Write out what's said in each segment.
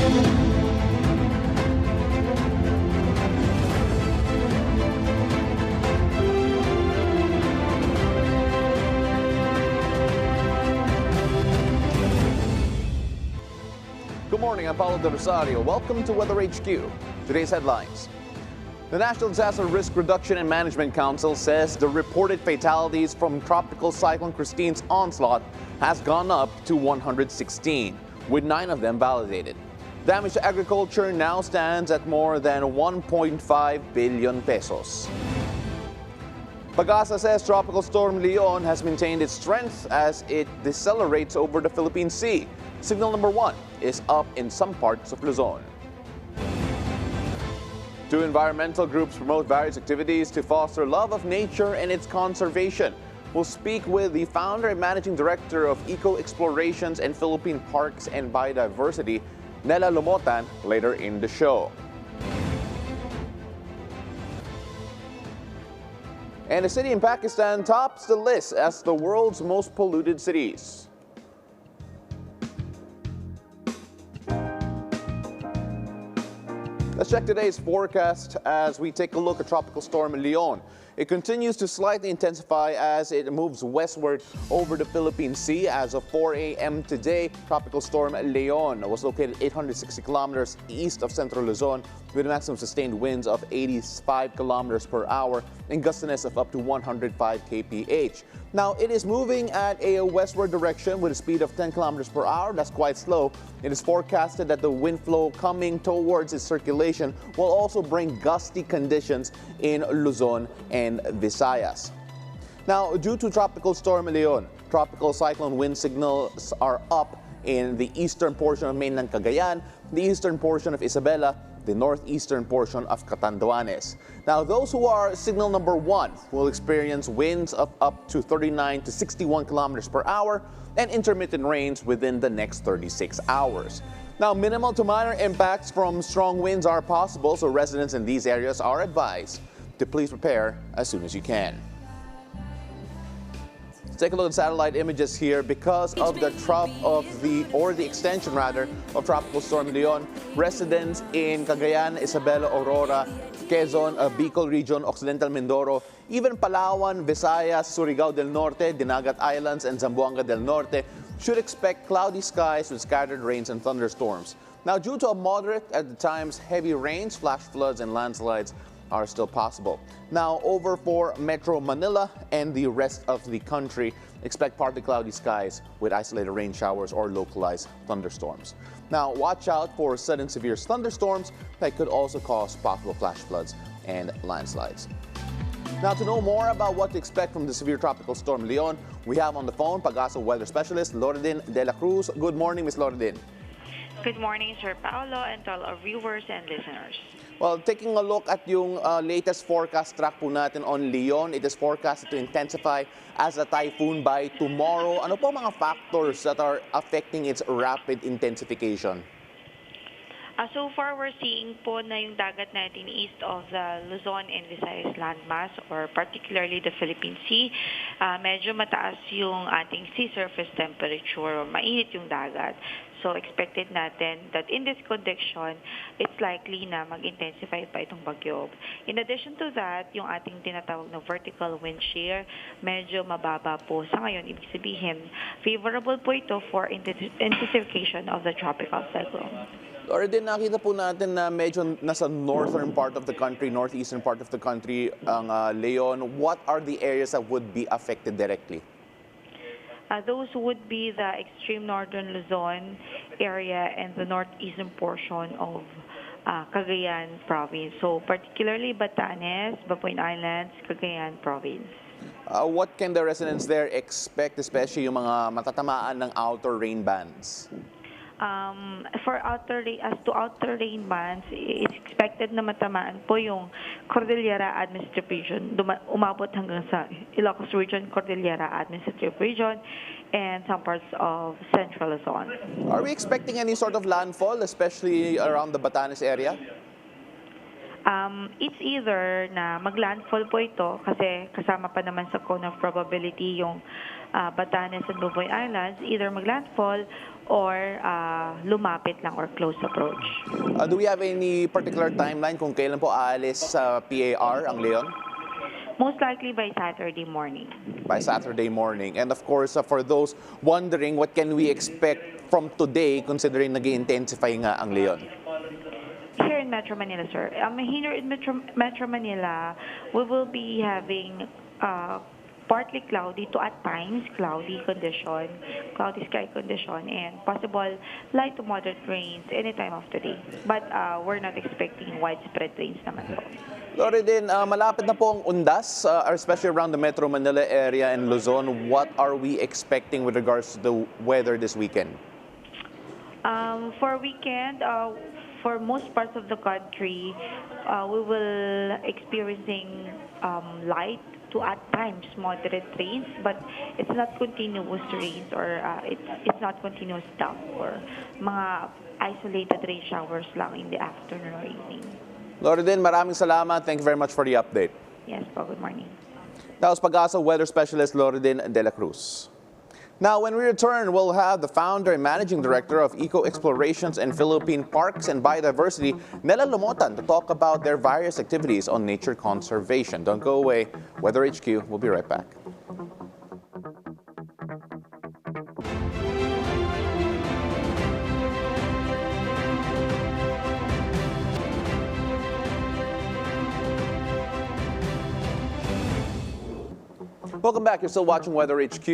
Good morning, I'm Paolo del Rosario. Welcome to Weather HQ. Today's headlines. The National Disaster Risk Reduction and Management Council says the reported fatalities from Tropical Cyclone Christine's onslaught has gone up to 116, with 9 of them validated. Damage to agriculture now stands at more than 1.5 billion pesos. Pag-asa says Tropical Storm Leon has maintained its strength as it decelerates over the Philippine Sea. Signal number 1 is up in some parts of Luzon. 2 environmental groups promote various activities to foster love of nature and its conservation. We'll speak with the founder and managing director of Eco Explorations and Philippine Parks and Biodiversity, Nella Lomotan, later in the show. And a city in Pakistan tops the list as the world's most polluted cities. Let's check today's forecast as we take a look at Tropical Storm Leon. It continues to slightly intensify as it moves westward over the Philippine Sea. As of 4 a.m. today, Tropical Storm Leon was located 860 kilometers east of Central Luzon with maximum sustained winds of 85 kilometers per hour and gustiness of up to 105 kph. Now, it is moving at a westward direction with a speed of 10 kilometers per hour. That's quite slow. It is forecasted that the wind flow coming towards its circulation will also bring gusty conditions in Luzon and Visayas. Now, due to Tropical Storm Leon, tropical cyclone wind signals are up in the eastern portion of mainland Cagayan, the eastern portion of Isabela, the northeastern portion of Catanduanes. Now, those who are signal number 1 will experience winds of up to 39 to 61 kilometers per hour and intermittent rains within the next 36 hours. Now, minimal to minor impacts from strong winds are possible, so residents in these areas are advised to please prepare as soon as you can. Let's take a look at satellite images here. Because of the the extension rather of Tropical Storm Leon, residents in Cagayan, Isabela, Aurora, Quezon, Bicol Region, Occidental Mindoro, even Palawan, Visayas, Surigao del Norte, Dinagat Islands, and Zamboanga del Norte should expect cloudy skies with scattered rains and thunderstorms. Now, due to a moderate, at times heavy rains, flash floods and landslides are still possible. Now, over for Metro Manila and the rest of the country, expect partly cloudy skies with isolated rain showers or localized thunderstorms. Now, watch out for sudden severe thunderstorms that could also cause possible flash floods and landslides. Now, to know more about what to expect from the severe Tropical Storm Leon, we have on the phone Pag-asa weather specialist Loredin de la Cruz. Good morning, Ms. Loredin. Good morning, Sir Paolo, and to all our viewers and listeners. Well, taking a look at yung latest forecast track po natin on Leon, it is forecasted to intensify as a typhoon by tomorrow. Ano po mga factors that are affecting its rapid intensification? So far, we're seeing po na yung dagat natin east of the Luzon and Visayas landmass, or particularly the Philippine Sea, medyo mataas yung ating sea surface temperature, mainit yung dagat. So expected natin that in this condition, it's likely na mag-intensify pa itong bagyo. In addition to that, yung ating tinatawag na vertical wind shear, medyo mababa po sa ngayon. Ibig sabihin, favorable po ito for intensification of the tropical cyclone. Or din nakita po natin na medyo nasa northern part of the country, northeastern part of the country ang Leon. What are the areas that would be affected directly? Those would be the extreme northern Luzon area and the northeastern portion of Cagayan province. So particularly Batanes, Babuyan Islands, Cagayan province. What can the residents there expect, especially yung mga matatamaan ng outer rain bands? For outer rain bands, it's expected na matamaan po yung Cordillera Administrative Region, umabot hanggang sa Ilocos Region, Cordillera Administrative Region, and some parts of Central Luzon. Are we expecting any sort of landfall, especially around the Batanes area? It's either na maglandfall po ito kasi kasama pa naman sa cone of probability yung Batanes and Buboy Islands, either maglandfall or lumapit lang or close approach. Do we have any particular timeline kung kailan po aalis sa PAR ang Leon? Most likely by Saturday morning. By Saturday morning. And of course, for those wondering, what can we expect from today considering nag-intensify nga ang Leon? Here in Metro Manila, sir. Here in Metro Manila, we will be having partly cloudy to at times cloudy sky condition, and possible light to moderate rains any time of the day. But we're not expecting widespread rains naman po. Lori din, malapit na po ang undas, especially around the Metro Manila area and Luzon. What are we expecting with regards to the weather this weekend? For weekend, for most parts of the country, we will experiencing light to at times moderate rains, but it's not continuous rains or it's not continuous downpour. Mga isolated rain showers lang in the afternoon or evening. Lori din, maraming salamat. Thank you very much for the update. Yes po, good morning. That was Pag-asa Weather Specialist Loredin De La Cruz. Now, when we return, we'll have the founder and managing director of Eco Explorations and Philippine Parks and Biodiversity, Nella Lomotan, to talk about their various activities on nature conservation. Don't go away. Weather HQ, we'll be right back. Welcome back. You're still watching Weather HQ.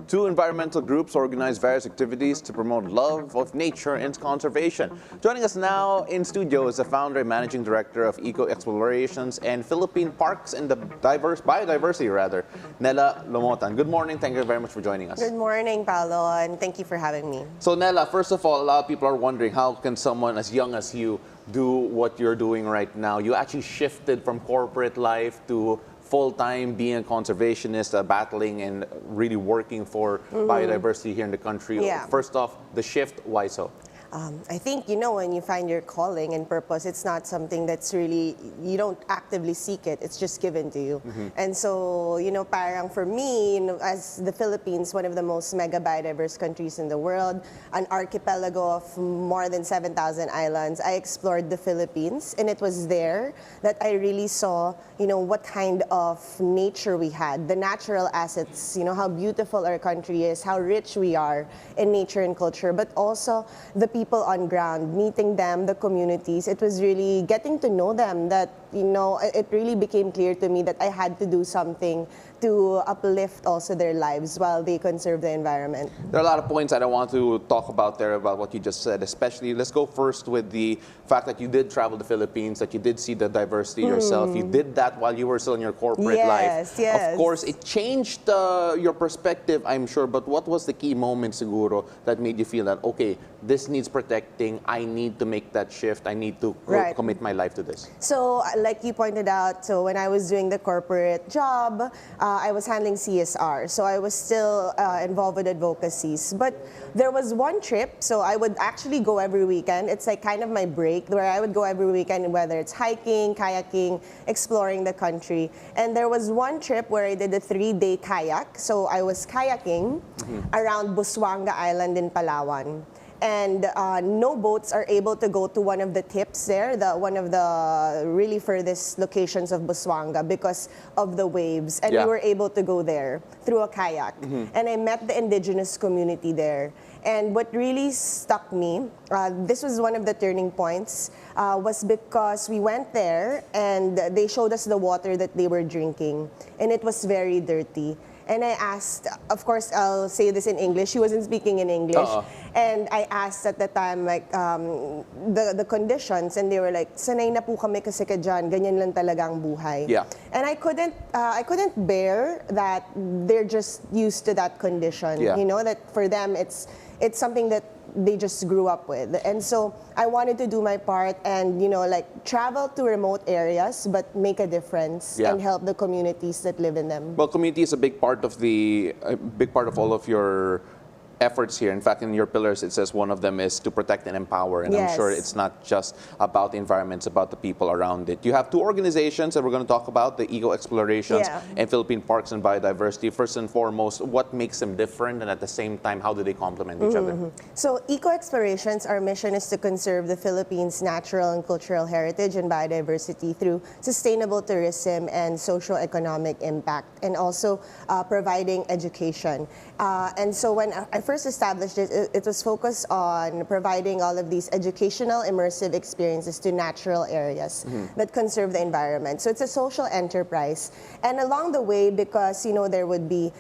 Two environmental groups organize various activities to promote love of nature and its conservation. Joining us now in studio is the founder and managing director of Eco Explorations and Philippine Parks and Biodiversity, Nella Lomotan. Good morning. Thank you very much for joining us. Good morning, Paolo, and thank you for having me. So, Nella, first of all, a lot of people are wondering how can someone as young as you do what you're doing right now? You actually shifted from corporate life to full-time being a conservationist, battling and really working for biodiversity here in the country. Yeah. First off, the shift, why so? I think, when you find your calling and purpose, it's not something that's really, you don't actively seek it, it's just given to you. And so, parang for me, as the Philippines, one of the most mega biodiverse countries in the world, an archipelago of more than 7,000 islands, I explored the Philippines, and it was there that I really saw, what kind of nature we had, the natural assets, how beautiful our country is, how rich we are in nature and culture, but also the people on ground, meeting them, the communities. It was really getting to know them that, it really became clear to me that I had to do something to uplift also their lives while they conserve the environment. There are a lot of points that I want to talk about there about what you just said, especially let's go first with the fact that you did travel the Philippines, that you did see the diversity yourself. You did that while you were still in your corporate life. Yes. Of course, it changed your perspective, I'm sure, but what was the key moment, siguro, that made you feel that, okay, this needs protecting, I need to make that shift, I need to commit my life to this? So, like you pointed out, so when I was doing the corporate job, I was handling CSR. So I was still involved with advocacies. But there was one trip, so I would actually go every weekend. It's like kind of my break, where I would go every weekend, whether it's hiking, kayaking, exploring the country. And there was one trip where I did a 3-day kayak. So I was kayaking around Busuanga Island in Palawan. And no boats are able to go to one of the tips there, one of the really furthest locations of Busuanga because of the waves. And we were able to go there through a kayak. And I met the indigenous community there. And what really stuck me, this was one of the turning points, was because we went there and they showed us the water that they were drinking. And it was very dirty. And I asked, of course, I'll say this in English. She wasn't speaking in English. And I asked at the time, like, the conditions, and they were like, sanay na po kami kasi ka dyan, ganyan lang talaga ang buhay. And I couldn't bear that they're just used to that condition. That for them, it's something that they just grew up with. And so I wanted to do my part and, travel to remote areas, but make a difference and help the communities that live in them. Well, community is a big part of all of your efforts here. In fact, in your pillars, it says one of them is to protect and empower. And I'm Yes. sure it's not just about the environment, it's about the people around it. You have two organizations that we're going to talk about, the Eco Explorations Yeah. and Philippine Parks and Biodiversity. First and foremost, what makes them different, and at the same time, how do they complement each other? So Eco Explorations, our mission is to conserve the Philippines' natural and cultural heritage and biodiversity through sustainable tourism and socio-economic impact, and also providing education. And so when I first established it, it was focused on providing all of these educational, immersive experiences to natural areas that conserve the environment. So it's a social enterprise. And along the way, because there would be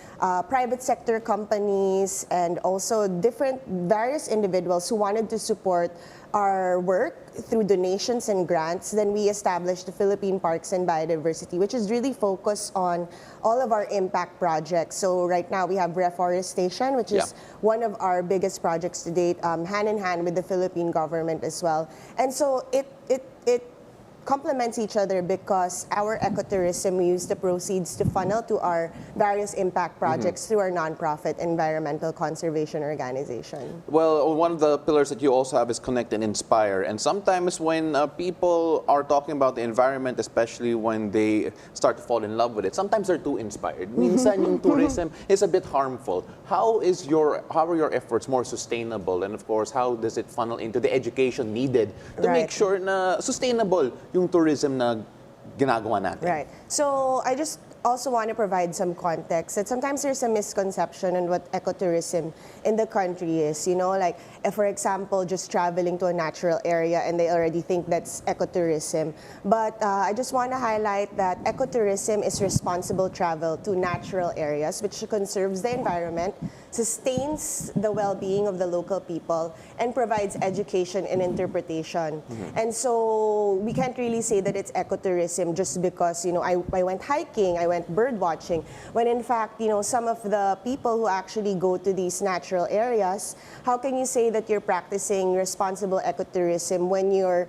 private sector companies and also various individuals who wanted to support our work through donations and grants, then we established the Philippine Parks and Biodiversity, which is really focused on all of our impact projects. So right now we have reforestation, which is one of our biggest projects to date, hand in hand with the Philippine government as well. And so it complements each other because our ecotourism, we use the proceeds to funnel to our various impact projects through our nonprofit environmental conservation organization. Well, one of the pillars that you also have is connect and inspire. And sometimes when people are talking about the environment, especially when they start to fall in love with it, sometimes they're too inspired. Minsan yung tourism is a bit harmful. How are your efforts more sustainable? And of course, how does it funnel into the education needed to make sure na sustainable yung tourism na ginagawa natin? Right. So I just also want to provide some context that sometimes there's a misconception on what ecotourism in the country is. Like, for example, just traveling to a natural area and they already think that's ecotourism. But I just want to highlight that ecotourism is responsible travel to natural areas, which conserves the environment, sustains the well-being of the local people, and provides education and interpretation. And so we can't really say that it's ecotourism just because, I went hiking, I went bird watching, when in fact, some of the people who actually go to these natural areas, how can you say that you're practicing responsible ecotourism when you're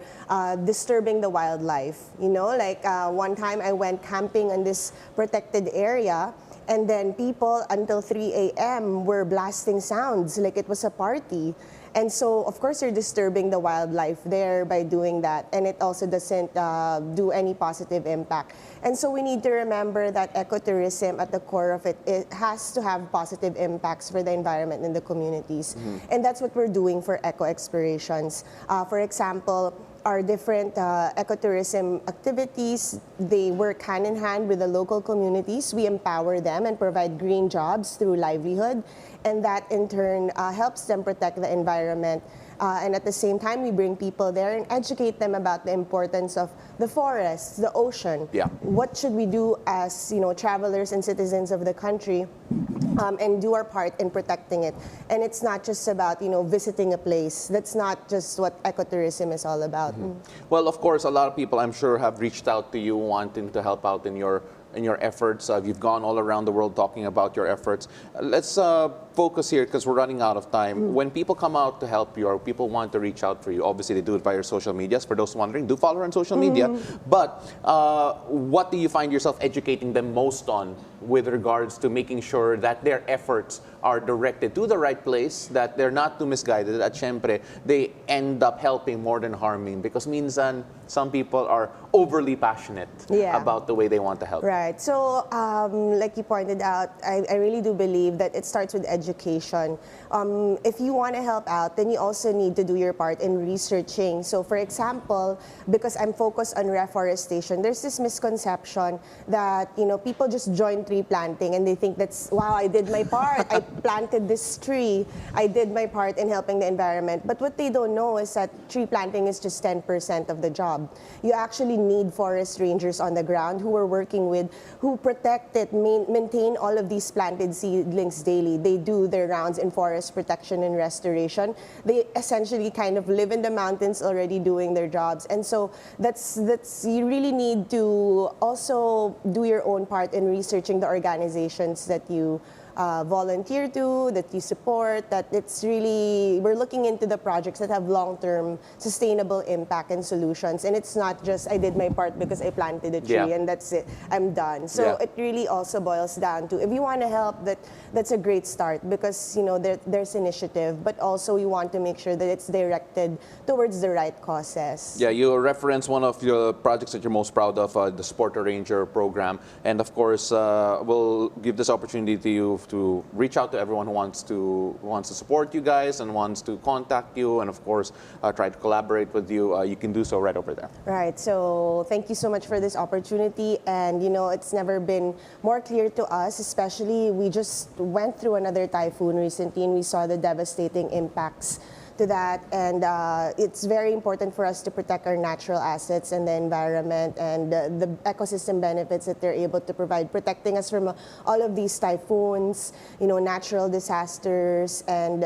disturbing the wildlife? Like one time I went camping in this protected area, and then people until 3 a.m. were blasting sounds like it was a party. And so, of course, you're disturbing the wildlife there by doing that. And it also doesn't do any positive impact. And so we need to remember that ecotourism, at the core of it, it has to have positive impacts for the environment and the communities. And that's what we're doing for eco explorations. For example, our different ecotourism activities, they work hand in hand with the local communities. We empower them and provide green jobs through livelihood, and that in turn helps them protect the environment. And at the same time, we bring people there and educate them about the importance of the forests, the ocean. What should we do as travelers and citizens of the country, and do our part in protecting it. And it's not just about visiting a place. That's not just what ecotourism is all about. Well, of course, a lot of people, I'm sure, have reached out to you wanting to help out in your efforts. You've gone all around the world talking about your efforts. Let's focus here because we're running out of time. When people come out to help you or people want to reach out for you, obviously they do it via your social medias. For those wondering, do follow her on social media. But what do you find yourself educating them most on with regards to making sure that their efforts are directed to the right place, that they're not too misguided, that syempre, they end up helping more than harming? Because minsan, some people are overly passionate about the way they want to help. Right. So, like you pointed out, I really do believe that it starts with education. If you want to help out, then you also need to do your part in researching. So, for example, because I'm focused on reforestation, there's this misconception that, people just join tree planting and they think that's, wow, I did my part. I planted this tree. I did my part in helping the environment. But what they don't know is that tree planting is just 10% of the job. You actually need forest rangers on the ground who are working with, who protect it, maintain all of these planted seedlings daily. They do their rounds in forest protection and restoration. They essentially kind of live in the mountains already doing their jobs. And so that's you really need to also do your own part in researching the organizations that you volunteer to, that you support, that it's really, we're looking into the projects that have long-term sustainable impact and solutions. And it's not just, I did my part because I planted a tree and that's it, I'm done. So it really also boils down to, if you want to help, that's a great start, because there's initiative, but also we want to make sure that it's directed towards the right causes. Yeah, you reference one of your projects that you're most proud of, the Sport Arranger program, and of course we'll give this opportunity to you to reach out to everyone who wants to support you guys and wants to contact you, and of course try to collaborate with you. You can do so right over there. Right. So thank you so much for this opportunity, and it's never been more clear to us, especially we just went through another typhoon recently and we saw the devastating impacts to that, and it's very important for us to protect our natural assets and the environment and the ecosystem benefits that they're able to provide, protecting us from all of these typhoons, natural disasters, and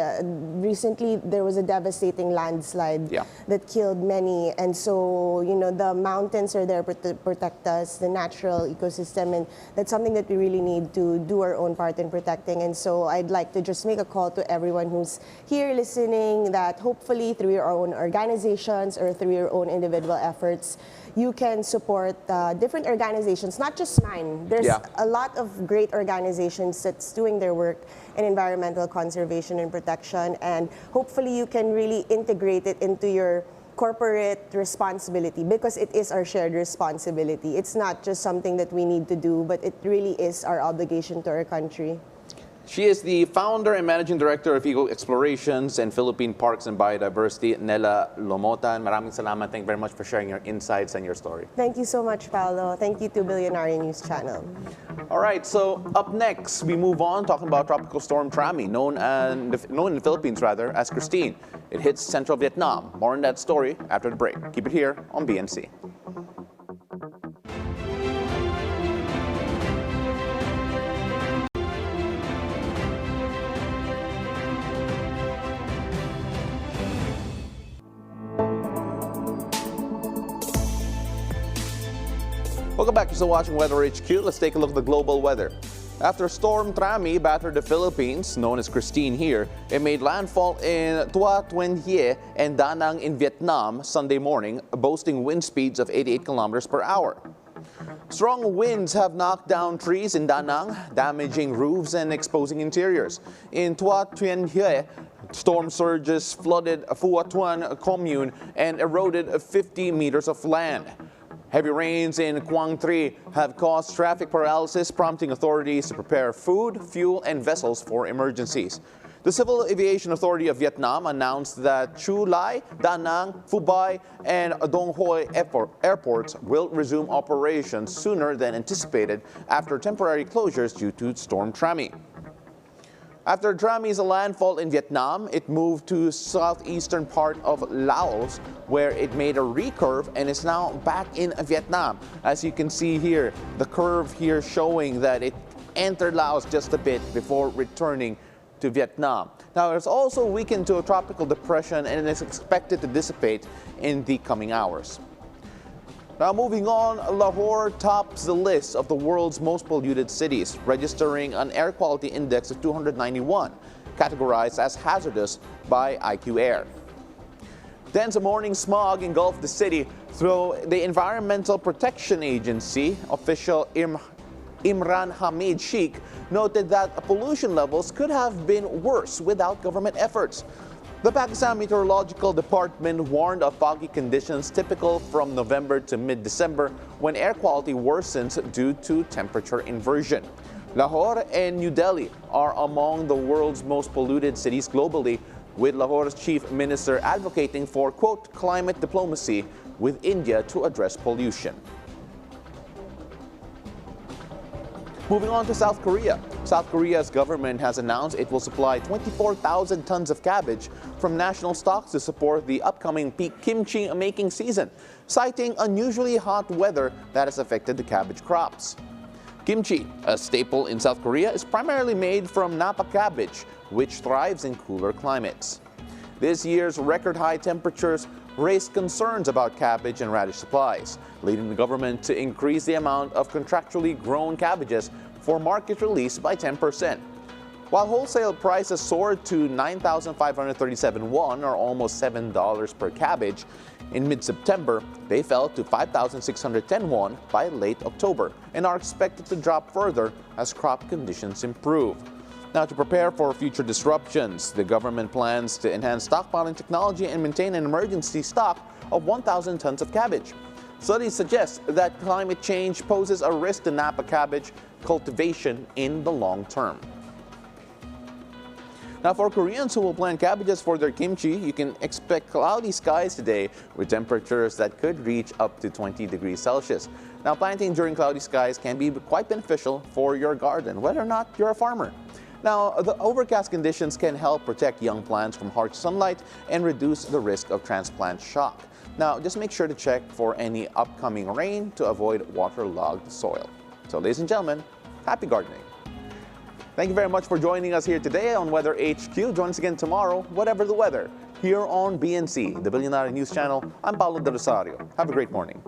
recently there was a devastating landslide that killed many, and so the mountains are there to protect us, the natural ecosystem, and that's something that we really need to do our own part in protecting. And so I'd like to just make a call to everyone who's here listening, that hopefully through your own organizations or through your own individual efforts, you can support different organizations, not just mine. There's a lot of great organizations that's doing their work in environmental conservation and protection, and hopefully you can really integrate it into your corporate responsibility, because it is our shared responsibility. It's not just something that we need to do, but it really is our obligation to our country. She is the founder and managing director of Eco Explorations and Philippine Parks and Biodiversity, Nella Lomotan. Maraming salamat. Thank you very much for sharing your insights and your story. Thank you so much, Paolo. Thank you to Billionaire News Channel. All right, so up next, we move on talking about Tropical Storm Trami, known in the Philippines rather as Christine. It hits central Vietnam. More on that story after the break. Keep it here on BNC. Welcome back. You're still watching Weather HQ. Let's take a look at the global weather. After Storm Trami battered the Philippines, known as Christine here, it made landfall in Tuat Tuen Hie and Da Nang in Vietnam Sunday morning, boasting wind speeds of 88 kilometers per hour. Strong winds have knocked down trees in Da Nang, damaging roofs and exposing interiors. In Tuat Tuen Hie, storm surges flooded Phua Tuan commune and eroded 50 meters of land. Heavy rains in Quang Tri have caused traffic paralysis, prompting authorities to prepare food, fuel, and vessels for emergencies. The Civil Aviation Authority of Vietnam announced that Chu Lai, Da Nang, Phu Bai, and Dong Hoi airports will resume operations sooner than anticipated after temporary closures due to Storm Trami. After Trami's landfall in Vietnam, it moved to southeastern part of Laos, where it made a recurve and is now back in Vietnam. As you can see here, the curve here showing that it entered Laos just a bit before returning to Vietnam. Now, it's also weakened to a tropical depression and is expected to dissipate in the coming hours. Now moving on, Lahore tops the list of the world's most polluted cities, registering an air quality index of 291, categorized as hazardous by IQ Air. Dense morning smog engulfed the city, though the Environmental Protection Agency official Imran Hamid Sheikh noted that pollution levels could have been worse without government efforts. The Pakistan Meteorological Department warned of foggy conditions typical from November to mid-December, when air quality worsens due to temperature inversion. Lahore and New Delhi are among the world's most polluted cities globally, with Lahore's chief minister advocating for, quote, climate diplomacy with India to address pollution. Moving on to South Korea. South Korea's government has announced it will supply 24,000 tons of cabbage from national stocks to support the upcoming peak kimchi making season, citing unusually hot weather that has affected the cabbage crops. Kimchi, a staple in South Korea, is primarily made from Napa cabbage, which thrives in cooler climates. This year's record high temperatures raised concerns about cabbage and radish supplies, leading the government to increase the amount of contractually grown cabbages for market release by 10%. While wholesale prices soared to 9,537 won, or almost $7 per cabbage, in mid-September, they fell to 5,610 won by late October and are expected to drop further as crop conditions improve. Now, to prepare for future disruptions, the government plans to enhance stockpiling technology and maintain an emergency stock of 1,000 tons of cabbage. Studies suggest that climate change poses a risk to Napa cabbage cultivation in the long term. Now, for Koreans who will plant cabbages for their kimchi, you can expect cloudy skies today with temperatures that could reach up to 20 degrees Celsius. Now, planting during cloudy skies can be quite beneficial for your garden, whether or not you're a farmer. Now, the overcast conditions can help protect young plants from harsh sunlight and reduce the risk of transplant shock. Now, just make sure to check for any upcoming rain to avoid waterlogged soil. So, ladies and gentlemen, happy gardening. Thank you very much for joining us here today on Weather HQ. Join us again tomorrow, whatever the weather, here on BNC, the Billionaire News Channel. I'm Paolo del Rosario. Have a great morning.